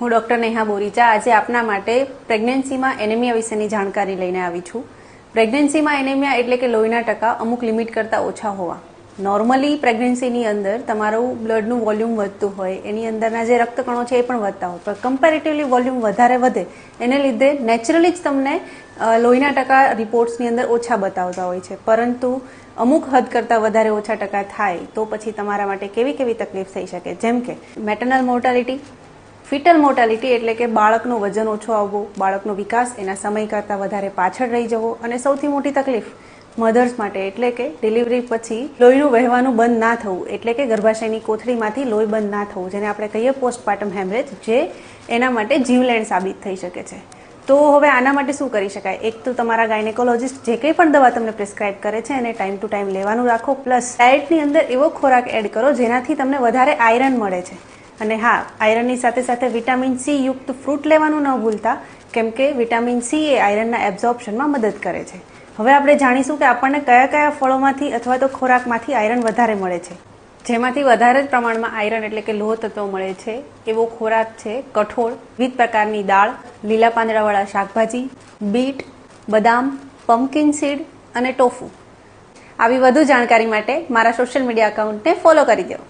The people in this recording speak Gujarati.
હું ડોક્ટર નેહા બોરીચા આજે આપના માટે પ્રેગ્નન્સીમાં એનેમિયા વિશેની જાણકારી લઈને આવી છું. પ્રેગ્નન્સીમાં એનેમિયા એટલે કે લોહીના ટકા અમુક લિમિટ કરતાં ઓછા હોવા. નોર્મલી પ્રેગ્નન્સીની અંદર તમારું બ્લડનું વોલ્યુમ વધતું હોય, એની અંદરના જે રક્તકણો છે એ પણ વધતા હોય, પણ કમ્પેરેટિવલી વોલ્યુમ વધારે વધે એને લીધે નેચરલી જ તમને લોહીના ટકા રિપોર્ટ્સની અંદર ઓછા બતાવતા હોય છે. પરંતુ અમુક હદ કરતાં વધારે ઓછા ટકા થાય તો પછી તમારા માટે કેવી કેવી તકલીફ થઈ શકે, જેમ કે મેટર્નલ મોર્ટાલિટી, ફિટલ મોર્ટાલિટી એટલે કે બાળકનું વજન ઓછો આવવો, બાળકનો વિકાસ એના સમય કરતાં વધારે પાછળ રહી જવો, અને સૌથી મોટી તકલીફ મધર્સ માટે એટલે કે ડિલિવરી પછી લોહીનું વહેવાનું બંધ ના થવું, એટલે કે ગર્ભાશયની કોથળીમાંથી લોહી બંધ ના થવું, જેને આપણે કહીએ પોસ્ટપાર્ટમ હેમરેજ, જે એના માટે જીવલેણ સાબિત થઈ શકે છે. તો હવે આના માટે શું કરી શકાય? એક તો તમારા ગાયનેકોલોજીસ્ટ જે કંઈ પણ દવા તમને પ્રિસ્ક્રાઇબ કરે છે એને ટાઈમ ટુ ટાઈમ લેવાનું રાખો, પ્લસ ડાયટની અંદર એવો ખોરાક એડ કરો જેનાથી તમને વધારે આયરન મળે છે. અને હા, આયરનની સાથે સાથે વિટામિન સી યુક્ત ફ્રૂટ લેવાનું ન ભૂલતા, કેમ કે વિટામિન સી એ આયરનના એબ્ઝોર્પ્શનમાં મદદ કરે છે. હવે આપણે જાણીશું કે આપણને કયા કયા ફળોમાંથી અથવા તો ખોરાકમાંથી આયરન વધારે મળે છે. જેમાંથી વધારે જ પ્રમાણમાં આયરન એટલે કે લોહ તત્વો મળે છે એવો ખોરાક છે કઠોળ, વિવિધ પ્રકારની દાળ, લીલા પાંદડાવાળા શાકભાજી, બીટ, બદામ, પમ્પકિન સીડ અને ટોફુ. આવી વધુ જાણકારી માટે મારા સોશિયલ મીડિયા એકાઉન્ટને ફોલો કરી દો.